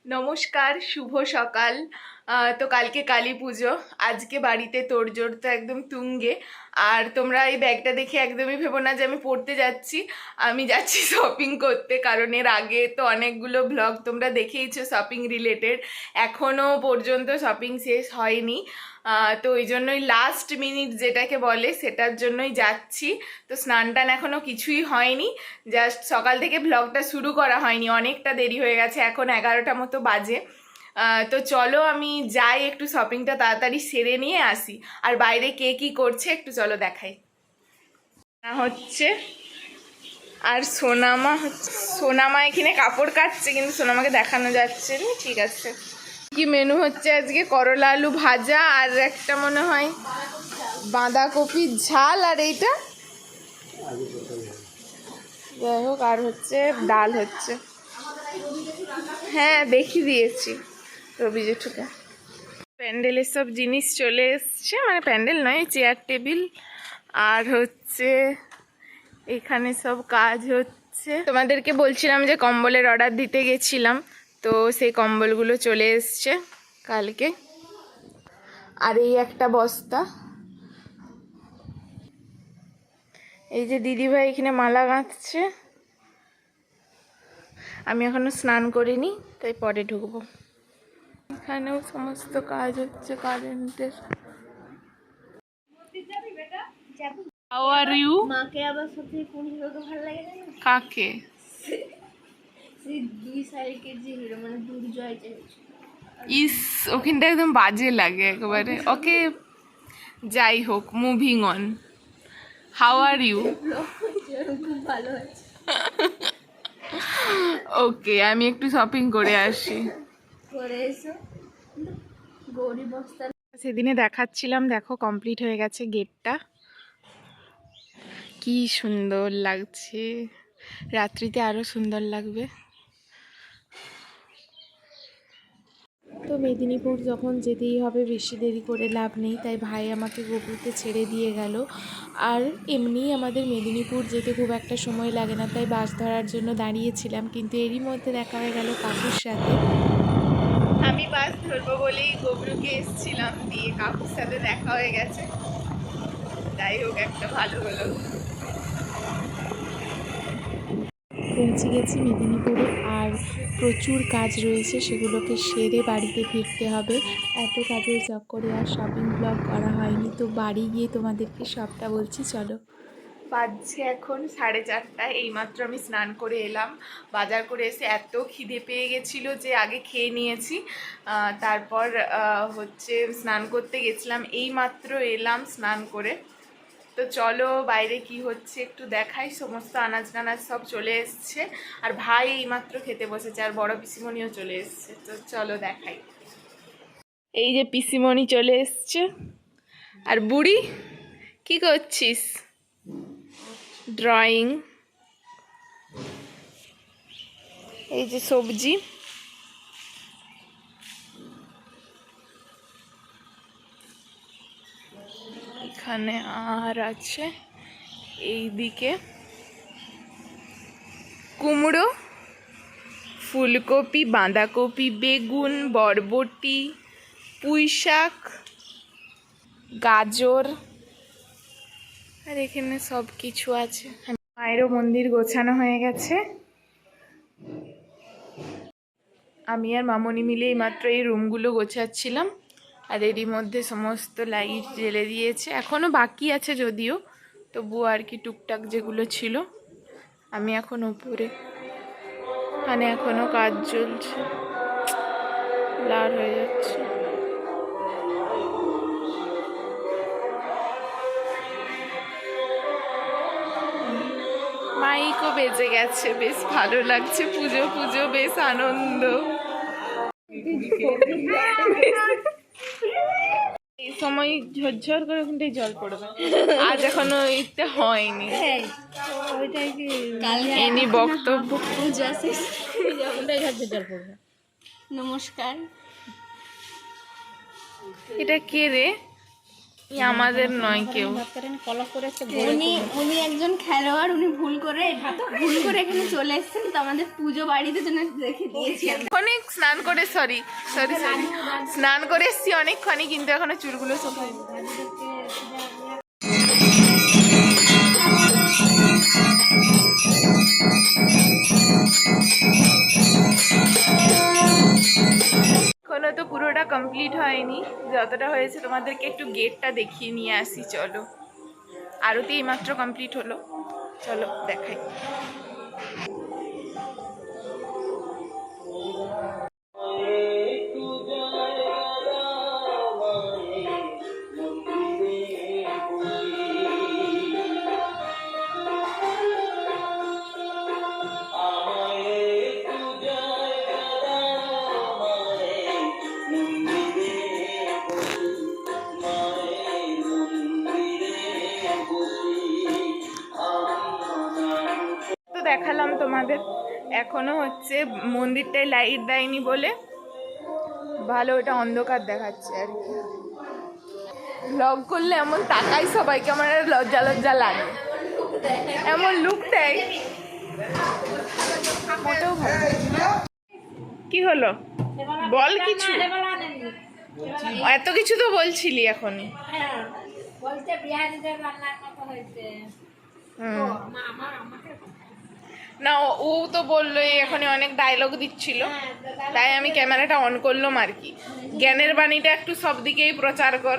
নমস্কার, শুভ সকাল। তো কালকে কালী পুজো, আজকে বাড়িতে তোড়জোড় তো একদম তুঙ্গে। আর তোমরা এই ব্যাগটা দেখে একদমই ভেবো না যে আমি পড়তে যাচ্ছি, আমি যাচ্ছি শপিং করতে। কারণ এর আগে তো অনেকগুলো ব্লগ তোমরা দেখেইছো শপিং রিলেটেড, এখনও পর্যন্ত শপিং শেষ হয়নি। তো ওই জন্যই লাস্ট মিনিট যেটাকে বলে সেটার জন্যই যাচ্ছি। তো স্নান টান এখনও কিছুই হয়নি, জাস্ট সকাল থেকে ব্লগটা শুরু করা হয়নি, অনেকটা দেরি হয়ে গেছে, এখন 11টা মতো বাজে। তো চলো আমি যাই, একটু শপিংটা তাড়াতাড়ি সেরে নিয়ে আসি। আর বাইরে কে কি করছে একটু চলো দেখাই। হচ্ছে আর সোনামা এখানে কাপড় কাটছে, কিন্তু সোনামাকে দেখানো যাচ্ছে না। ঠিক আছে, কি মেনু হচ্ছে আজকে? করলা আলু ভাজা, আর একটা মনে হয় বাঁধাকপির ঝাল, আর এইটা যাই হোক, আর হচ্ছে ডাল হচ্ছে। হ্যাঁ দেখিয়ে দিয়েছি রবি জেঠুকে। প্যান্ডেলের সব জিনিস চলে এসছে, মানে প্যান্ডেল নয়, চেয়ার টেবিল, আর হচ্ছে এখানে সব কাজ হচ্ছে। তোমাদেরকে বলছিলাম যে কম্বলের অর্ডার দিতে গেছিলাম, তো সেই কম্বলগুলো চলে এসছে কালকে। আর এই একটা বস্তা, এই যে দিদিভাই এখানে মালা গাঁথছে। আমি এখনো স্নান করিনি, তাই পরে ঢুকবো। এখানেও সমস্ত কাজ হচ্ছে কারেন্টের। How are you? মাকে আবার সাথে কোন হিরোকে ভালো লাগে না? কাকে? সেই 2.5 কেজি হিরো, মানে দুর্জয় যে। ইস, ওখানটা একদম বাজে লাগে একেবারে। ওকে, যাই হোক, moving on. How are you? খুব ভালো আছে। ওকে, আমি একটু শপিং করে আসি। করে এসো। গৌরী বস্তা সেদিনে দেখাচ্ছিলাম, দেখো কমপ্লিট হয়ে গেছে গেটটা, কি সুন্দর লাগছে। রাত্রিতে আরো সুন্দর লাগবে। তো মেদিনীপুর যখন যেতেই হবে, বেশি দেরি করে লাভ নেই, তাই ভাই আমাকে গোপুরকে ছেড়ে দিয়ে গেল। আর এমনিই আমাদের মেদিনীপুর যেতে খুব একটা সময় লাগে না, তাই বাস ধরার জন্য দাঁড়িয়েছিলাম, কিন্তু এরই মধ্যে দেখা হয়ে গেল কাকুর সাথে। আমি বাস ধরবো বলেই গোবরুকে এসেছিলাম, দিয়ে কাকুর সাথে দেখা হয়ে গেছে। যাই হোক, একটা ভালো হলো। পৌঁছে গেছি মেদিনীপুরে, আর প্রচুর কাজ রয়েছে, সেগুলোকে সেরে বাড়িতে ফিরতে হবে। এত কাজের চক্করে আর শপিং ব্লগ করা হয়নি, তো বাড়ি গিয়ে তোমাদেরকে সবটা বলছি, চলো। বাজছে এখন 4:30। এইমাত্র আমি স্নান করে এলাম, বাজার করে এসে এত খিদে পেয়ে গেছিলো যে আগে খেয়ে নিয়েছি। তারপর হচ্ছে স্নান করতে গেছিলাম, এইমাত্র এলাম স্নান করে। তো চলো বাইরে কি হচ্ছে একটু দেখাই। সমস্ত আনাজ টানাজ সব চলে এসছে, আর ভাই এইমাত্র খেতে বসেছে, আর বড় পিসিমণিও চলে এসছে। তো চলো দেখাই। এই যে পিসিমণি চলে এসছে। আর বুড়ি কি করছিস? ড্রয়িং। এই যে সবজি, এখানে আর আছে এইদিকে কুমড়ো, ফুলকপি, বাঁধাকপি, বেগুন, বরবটি, পুঁই শাক, গাজর, আর এখানে সব কিছু আছে। মায়েরও মন্দির গোছানো হয়ে গেছে। আমি আর মামনি মিলে মাত্র এই রুমগুলো গোছাচ্ছিলাম, আর এরই মধ্যে সমস্ত লাইট জ্বেলে দিয়েছে। এখনও বাকি আছে যদিও, তবুও আর কি টুকটাক যেগুলো ছিল। আমি এখন উপরে, মানে এখনো কাজ চলছে, ব্লার হয়ে যাচ্ছে। মাইকও বেজে গেছে, বেশ ভালো লাগছে। পুজো পুজো, বেশ আনন্দ। এই সময় ঝরঝর করে ওখানটায় জল পড়বে, আজ এখনো ইতে হয়নি। এনি বক্তব্য। নমস্কার। এটা কে রে? আমাদের নয় কেউ। উনি উনি একজন খেলোয়াড়, উনি ভুল করে এখানে চলে এসেছেন, তো আমাদের পুজো বাড়িতে জন্য রেখে দিয়েছি আমরা। অনেক স্নান করে সরি স্নান করে এসছি অনেকক্ষণই, কিন্তু এখনো চুলগুলো শুকায়নি। এখনো তো পুরোটা কমপ্লিট হয়নি, যতটা হয়েছে তোমাদেরকে একটু গেটটা দেখিয়ে নিয়ে আসি। চলো, আরতি এইমাত্র কমপ্লিট হলো, চলো দেখাই। তো দেখালাম তোমাদের, এখনো হচ্ছে মন্দিরটায় লাইট দেয়নি বলে ভালো, ওটা অন্ধকার দেখাচ্ছে আর কি। ব্লগ করলে এমন তাকাই সবাইকে, আমার আর লজ্জা লজ্জা লাগে, এমন লুক দেয় মোটেও ভালো। কি হলো বল কিছু, এত কিছু তো বলছিলি এখনই। না ও তো বললো এখনই অনেক ডায়লগ দিচ্ছিল, তাই আমি ক্যামেরাটা অন করলাম আর কি। জ্ঞানের বাণীটা একটু সব দিকেই প্রচার কর,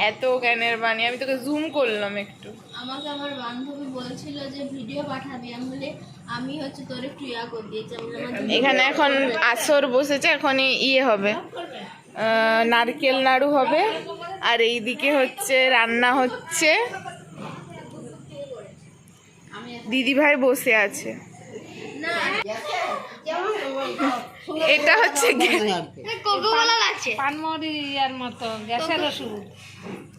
এত জ্ঞানের বাণী। আমি তোকে জুম করলাম একটু। আমাকে আমার বান্ধবী বলছিল যে ভিডিও পাঠাবি, আমি বলে আমি হচ্ছে তোর একটু ইয়া করে দিয়েছি। এখানে এখন আসর বসেছে, এখন ইয়ে হবে, নারকেল নাড়ু হবে, আর এইদিকে হচ্ছে রান্না হচ্ছে, দিদিভাই বসে আছে। এটা হচ্ছে কোকোকোলা লাগছে, পানমরিয়ার মতো গ্যাসের ওষুধ।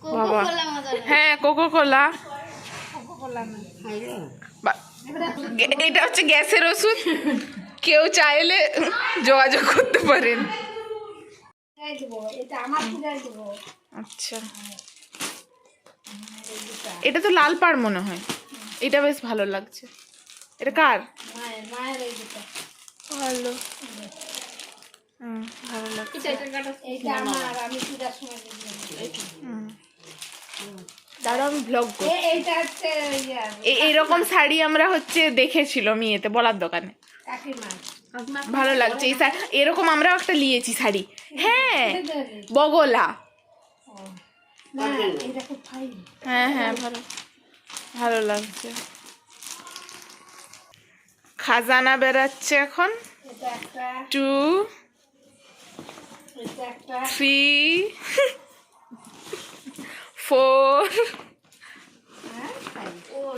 কোকোকোলা মতো। হ্যাঁ কোকোকোলা, এটা হচ্ছে গ্যাসের ওষুধ, কেউ চাইলে যোগাযোগ করতে পারেন। আচ্ছা, এটা তো লাল পাড় মনে হয়, এটা বেশ ভালো লাগছে। এটা কার? ভালো, ভালো লাগছে। দাঁড়াও আমি ব্লগ করি। এইরকম শাড়ি আমরা হচ্ছে দেখেছিলাম ইয়েতে বলার দোকানে, ভালো লাগছে এই শাড়ি। এরকম আমরাও একটা নিয়েছি শাড়ি, হ্যাঁ বগলা, হ্যাঁ হ্যাঁ ভালো, ভালো লাগছে। খাজানা বেরাচ্ছে এখন, 2 3 4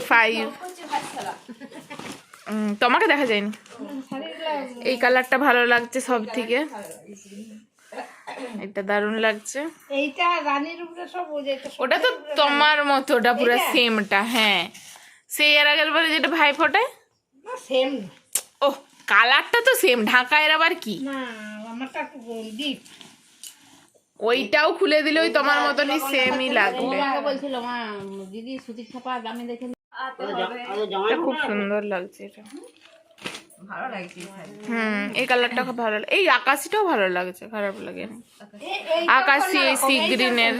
5। তোমাকে দেখা যায়নি। এই কালারটা ভালো লাগছে সব থেকে, এটা দারুণ লাগছে। এইটা রানীর উপরে সব ওটা তো তোমার মতো, ওটা পুরো সেমটা। হ্যাঁ সেই এর আগের বারে যেটা ভাই ফোটায় সেম। ও কালারটা তো সেম, ঢাকায়ের আবার কি না আমারটা একটু ডিপ। ওইটাও খুলে দিলে ওই তোমার মতনই সেমই লাগবে। বলছিল মা দিদি সুতির ছাপা আমি দেখে এটা খুব সুন্দর লাগছে, এটা ভালো লাগছে। এই কালারটা খুব ভালো, এই আকাশিটাও ভালো লাগছে, খারাপ লাগে না। আকাশি এই সি গ্রিনের,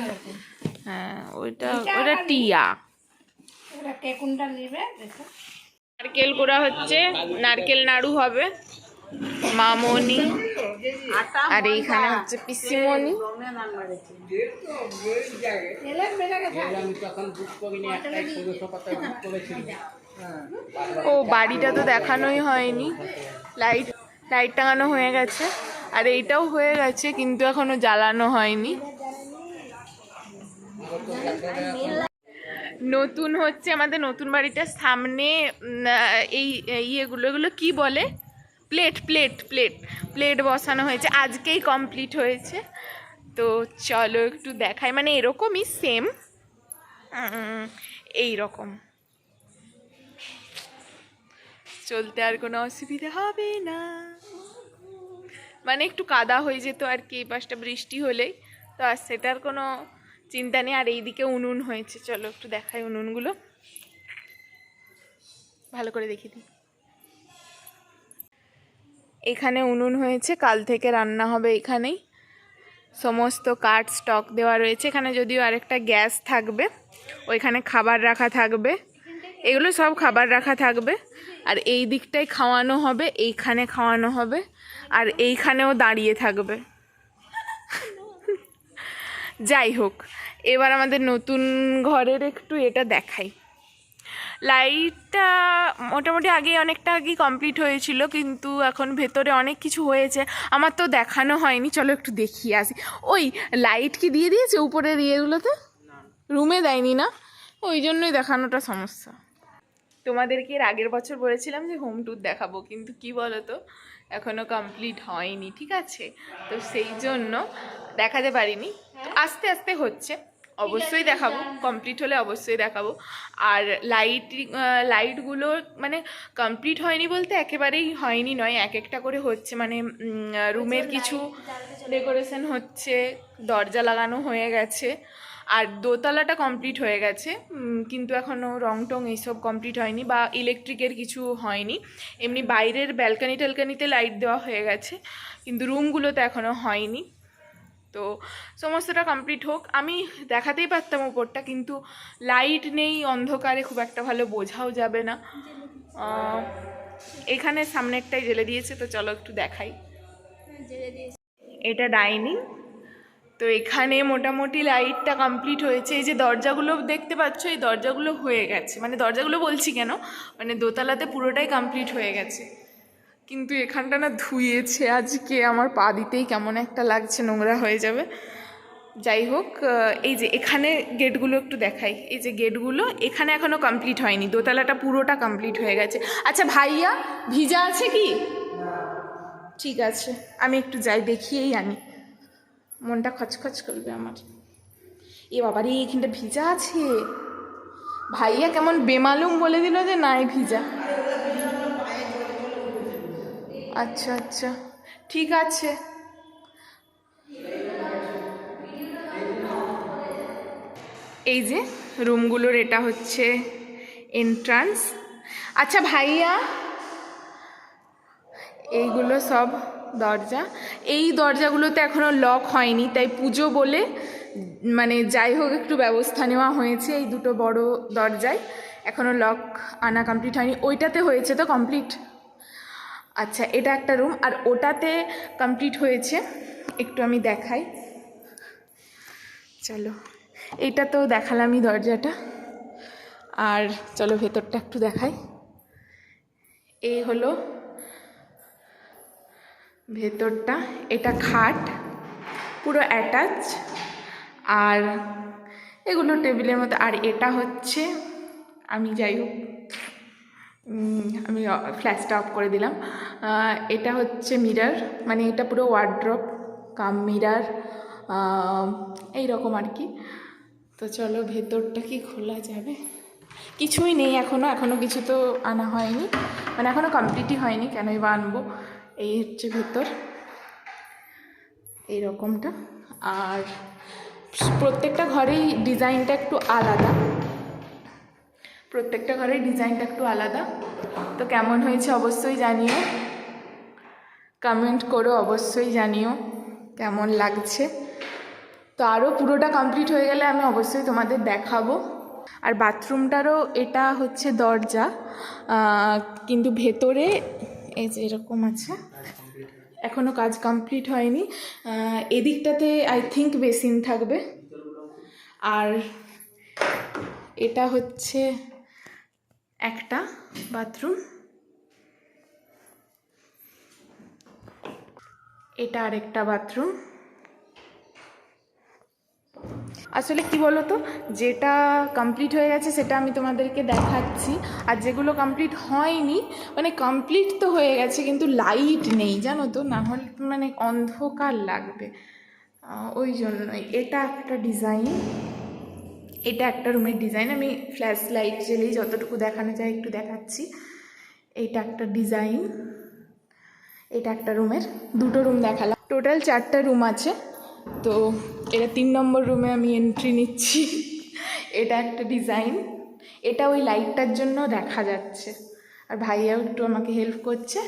হ্যাঁ ওইটা ওইটা টিয়া। কোনটা নেবে দেখো। নারকেল কোড়া হচ্ছে, নারকেল নাড়ু হবে, মামনি আর এইখানে হচ্ছে পিসিমণি। ও বাড়িটা তো দেখানোই হয়নি, লাইট লাইট টাঙানো হয়ে গেছে, আর এইটাও হয়ে গেছে কিন্তু এখনো জ্বালানো হয়নি। নতুন হচ্ছে আমাদের নতুন বাড়িটার সামনে এই ইয়েগুলো, এগুলো কি বলে, প্লেট প্লেট প্লেট প্লেট বসানো হয়েছে, আজকেই কমপ্লিট হয়েছে। তো চলো একটু দেখাই, মানে এরকমই সেম, এই রকম চলতে আর কোনো অসুবিধা হবে না। মানে একটু কাদা হয়ে যেত আর কি এই পাশটা বৃষ্টি হলেই, তো আর সেটার কোনো চিন্তা নেই। আর এইদিকে উনুন হয়েছে, চলো একটু দেখাই উনুনগুলো, ভালো করে দেখি দিই। এখানে উনুন হয়েছে, কাল থেকে রান্না হবে এখানেই। সমস্ত কাঠ স্টক দেওয়া রয়েছে এখানে, যদিও আরেকটা গ্যাস থাকবে, ওইখানে খাবার রাখা থাকবে, এগুলো সব খাবার রাখা থাকবে। আর এই দিকটায় খাওয়ানো হবে, এইখানে খাওয়ানো হবে, আর এইখানেও দাঁড়িয়ে থাকবে। যাই হোক, এবার আমাদের নতুন ঘরের একটু এটা দেখাই। লাইটটা মোটামুটি অনেকটা আগেই কমপ্লিট হয়েছিল, কিন্তু এখন ভেতরে অনেক কিছু হয়েছে, আমার তো দেখানো হয়নি। চলো একটু দেখিয়ে আসি। ওই লাইট কি দিয়ে দিয়েছে উপরের ইয়েগুলোতে? রুমে দেয়নি না, ওই জন্যই দেখানোটা সমস্যা। তোমাদেরকে এর আগের বছর বলেছিলাম যে হোম ট্যুর দেখাবো, কিন্তু কি বলো তো, এখনও কমপ্লিট হয়নি, ঠিক আছে? তো সেই জন্য দেখাতে পারিনি, আস্তে আস্তে হচ্ছে, অবশ্যই দেখাবো, কমপ্লিট হলে অবশ্যই দেখাবো। আর লাইটগুলো মানে কমপ্লিট হয়নি বলতে একেবারেই হয়নি নয়, এক একটা করে হচ্ছে, মানে রুমের কিছু ডেকোরেশন হচ্ছে, দরজা লাগানো হয়ে গেছে, আর দোতলাটা কমপ্লিট হয়ে গেছে, কিন্তু এখনও রং টং এইসব কমপ্লিট হয়নি, বা ইলেকট্রিকের কিছু হয়নি। এমনি বাইরের ব্যালকানি ট্যালকানিতে লাইট দেওয়া হয়ে গেছে, কিন্তু রুমগুলোতে এখনও হয়নি। তো সমস্তটা কমপ্লিট হোক। আমি দেখাতেই পারতাম উপরটা, কিন্তু লাইট নেই, অন্ধকারে খুব একটা ভালো বোঝাও যাবে না। এখানে সামনেরটাই জ্বেলে দিয়েছে, তো চলো একটু দেখাই। এটা ডাইনিং, তো এখানে মোটামুটি লাইটটা কমপ্লিট হয়েছে। এই যে দরজাগুলো দেখতে পাচ্ছ, এই দরজাগুলো হয়ে গেছে, মানে দরজাগুলো বলছি কেন, মানে দোতলাতে পুরোটাই কমপ্লিট হয়ে গেছে, কিন্তু এখানটা না ধুয়েছে আজকে, আমার পা দিতেই কেমন একটা লাগছে, নোংরা হয়ে যাবে। যাই হোক, এই যে এখানে গেটগুলো একটু দেখাই, এই যে গেটগুলো এখানে এখনও কমপ্লিট হয়নি, দোতলাটা পুরোটা কমপ্লিট হয়ে গেছে। আচ্ছা ভাইয়া, ভিজা আছে কি? ঠিক আছে, আমি একটু যাই দেখিয়েই আনি, মনটা খচখচ করবে আমার। এ বাবারে, এইখানটা ভিজা আছে। ভাইয়া কেমন বেমালুম বলে দিল যে নাই ভিজা। আচ্ছা আচ্ছা, ঠিক আছে। এই যে রুমগুলোর এটা হচ্ছে এন্ট্রান্স। আচ্ছা ভাইয়া, এইগুলো সব দরজা, এই দরজাগুলোতে এখনও লক হয়নি, তাই পুজো বলে মানে যাই হোক একটু ব্যবস্থা নেওয়া হয়েছে। এই দুটো বড় দরজায় এখনও লক আনা কমপ্লিট হয়নি, ওইটাতে হয়েছে তো কমপ্লিট। আচ্ছা, এটা একটা রুম, আর ওটাতে কমপ্লিট হয়েছে, একটু আমি দেখাই। চলো, এইটা তো দেখালামই দরজাটা, আর চলো ভেতরটা একটু দেখাই। এই হলো ভেতরটা, এটা খাট পুরো অ্যাটাচ, আর এগুলো টেবিলের মতো। আর এটা হচ্ছে, আমি যাই হোক আমি ফ্ল্যাশটা অফ করে দিলাম। এটা হচ্ছে মিরর, মানে এটা পুরো ওয়ার্ড্রপ কাম মিরর, এইরকম আর কি। তো চলো ভেতরটা কি খোলা যাবে? কিছুই নেই এখনও কিছু তো আনা হয়নি, মানে এখনও কমপ্লিটই হয়নি, কেনই বা আনবো। এই হচ্ছে ভেতর, এইরকমটা। আর প্রত্যেকটা ঘরেই ডিজাইনটা একটু আলাদা, তো কেমন হয়েছে অবশ্যই জানিও, কমেন্ট করো, অবশ্যই জানিও কেমন লাগছে। তো আরও পুরোটা কমপ্লিট হয়ে গেলে আমি অবশ্যই তোমাদের দেখাবো। আর বাথরুমটারও এটা হচ্ছে দরজা, কিন্তু ভেতরে এই যে এরকম আছে, এখনও কাজ কমপ্লিট হয়নি। এদিকটাতে আই থিঙ্ক বেসিন থাকবে। আর এটা হচ্ছে একটা বাথরুম, এটা আরেকটা বাথরুম। আসলে কি বলো তো, যেটা কমপ্লিট হয়ে গেছে সেটা আমি তোমাদেরকে দেখাচ্ছি, আর যেগুলো কমপ্লিট হয়নি, মানে কমপ্লিট তো হয়ে গেছে কিন্তু লাইট নেই, জানো তো, না হলে মানে অন্ধকার লাগবে, ওই জন্যই। এটা একটা ডিজাইন, এটা একটা রুমের ডিজাইন, আমি ফ্ল্যাশ লাইট জ্বেলেই যতটুকু দেখানো যায় একটু দেখাচ্ছি। এইটা একটা ডিজাইন, এটা একটা রুমের, দুটো রুম দেখালাম, টোটাল 4টা রুম আছে। তো এটা 3 নম্বর রুমে আমি এন্ট্রি নিচ্ছি। এটা একটা ডিজাইন, এটা ওই লাইটটার জন্য দেখা যাচ্ছে, আর ভাইয়াও একটু আমাকে হেল্প করছে।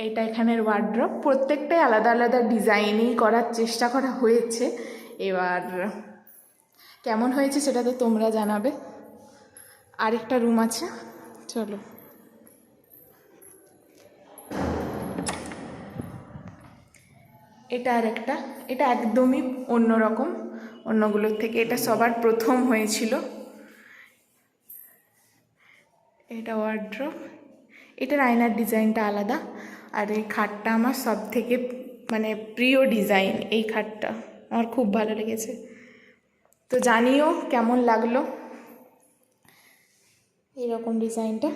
এটা এখানের ওয়ার্ড্রপ, প্রত্যেকটাই আলাদা আলাদা ডিজাইনই করার চেষ্টা করা হয়েছে। এবার কেমন হয়েছে সেটা তো তোমরা জানাবে। আরেকটা রুম আছে, চলো। এটা আরেকটা, এটা একদমই অন্যরকম অন্যগুলোর থেকে, এটা সবার প্রথম হয়েছিল। এটা ওয়ার্ড্রপ, এটার আয়নার ডিজাইনটা আলাদা। আর এই খাটটা আমার সব থেকে মানে প্রিয় ডিজাইন, এই খাটটা আমার খুব ভালো লেগেছে। তো জানিও কেমন লাগলো এইরকম ডিজাইনটা।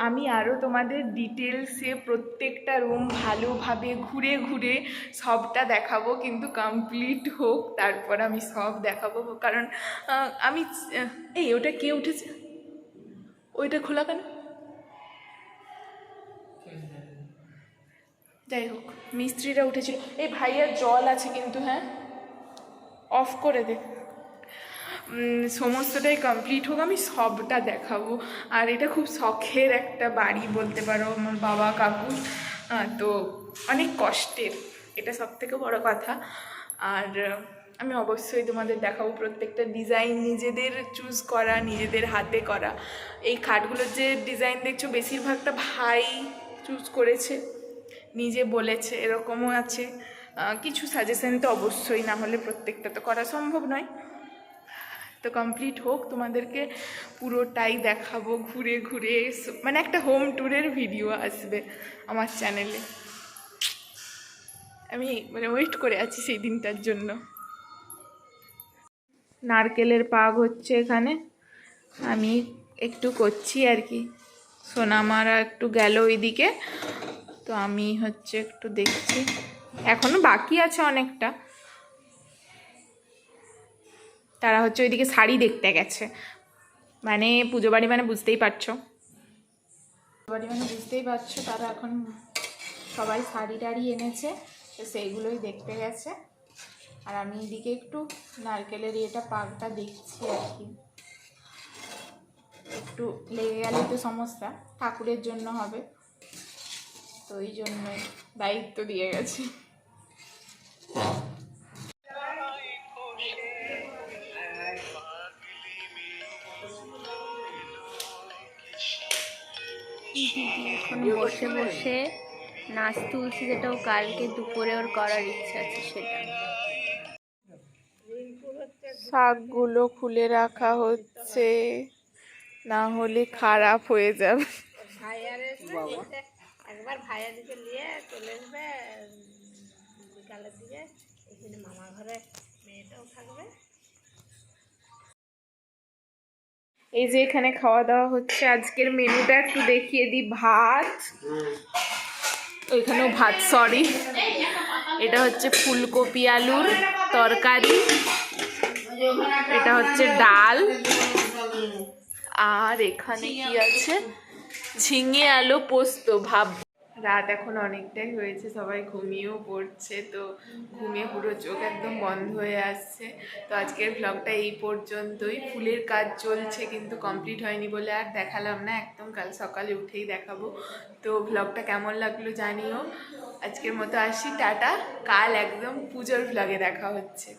আমি আরও তোমাদের ডিটেলসে প্রত্যেকটা রুম ভালোভাবে ঘুরে ঘুরে সবটা দেখাবো, কিন্তু কমপ্লিট হোক তারপর আমি সব দেখাবো। কারণ আমি এই ওটা কে উঠেছে, ওইটা খোলা কেন? যাই হোক, মিস্ত্রিরা উঠেছিল। এই ভাইয়ার জল আছে কিন্তু, হ্যাঁ অফ করে দে। সমস্তটাই কমপ্লিট হোক, আমি সবটা দেখাবো। আর এটা খুব শখের একটা বাড়ি বলতে পারো আমার বাবা কাকুর, তো অনেক কষ্টের, এটা সব থেকে বড় কথা। আর আমি অবশ্যই তোমাদের দেখাবো প্রত্যেকটা ডিজাইন, নিজেদের চুজ করা, নিজেদের হাতে করা। এই খাটগুলোর যে ডিজাইন দেখছো বেশিরভাগটা ভাই চুজ করেছে, নিজে বলেছে, এরকমও আছে। কিছু সাজেশন তো অবশ্যই, না হলে প্রত্যেকটা তো করা সম্ভব নয়। তো কমপ্লিট হোক, তোমাদেরকে পুরোটাই দেখাবো ঘুরে ঘুরে, মানে একটা হোম ট্যুরের ভিডিও আসবে আমার চ্যানেলে। আমি মানে ওয়েট করে আছি সেই দিনটার জন্য। নারকেলের পাগ হচ্ছে এখানে, আমি একটু করছি আর কি। সোনামারা একটু গেল ওইদিকে, তো আমি হচ্ছে একটু দেখছি, এখনো বাকি আছে অনেকটা। তারা হচ্ছে ওইদিকে শাড়ি দেখতে গেছে, মানে পুজো বাড়ি মানে বুঝতেই পারছো, তারা এখন সবাই শাড়ি টাড়ি এনেছে, তো সেইগুলোই দেখতে গেছে। আর আমি এদিকে একটু নারকেলের ইয়েটা পাকটা দেখছি আর কি। একটু লেগে গেলে তো সমস্যা, ঠাকুরের জন্য হবে, তো ওই জন্যই দায়িত্ব দিয়ে গেছে। এখন বসে বসে নাচ তুলছি, যেটা ও কালকে দুপুরে ওর করার ইচ্ছা আছে সেটা। শাকগুলো খুলে রাখা হচ্ছে, না হলে খারাপ হয়ে যাবে। একবার ভাইয়া দিকে নিয়ে চলে আসবে বিকালের দিকে, এখানে মামার ঘরে মেয়েটাও থাকবে। এই যে এখানে খাওয়া দাওয়া হচ্ছে, আজকের মেনুটা একটু দেখিয়ে দিই। ভাত, ওইখানেও ভাত, সরি, এটা হচ্ছে ফুলকপি আলুর তরকারি, এটা হচ্ছে ডাল, আর এখানে কি আছে, ঝিঙে আলু পোস্ত। ভাব রাত এখন অনেকটাই হয়েছে, সবাই ঘুমিয়েও পড়ছে, তো ঘুমিয়ে পুরো চোখ একদম বন্ধ হয়ে আসছে। তো আজকের ব্লগটা এই পর্যন্তই। ফুলের কাজ চলছে কিন্তু কমপ্লিট হয়নি বলে আর দেখালাম না, একদম কাল সকালে উঠেই দেখাবো। তো ব্লগটা কেমন লাগলো জানিও। আজকের মতো আসি, টাটা। কাল একদম পুজোর ব্লগে দেখা হচ্ছে।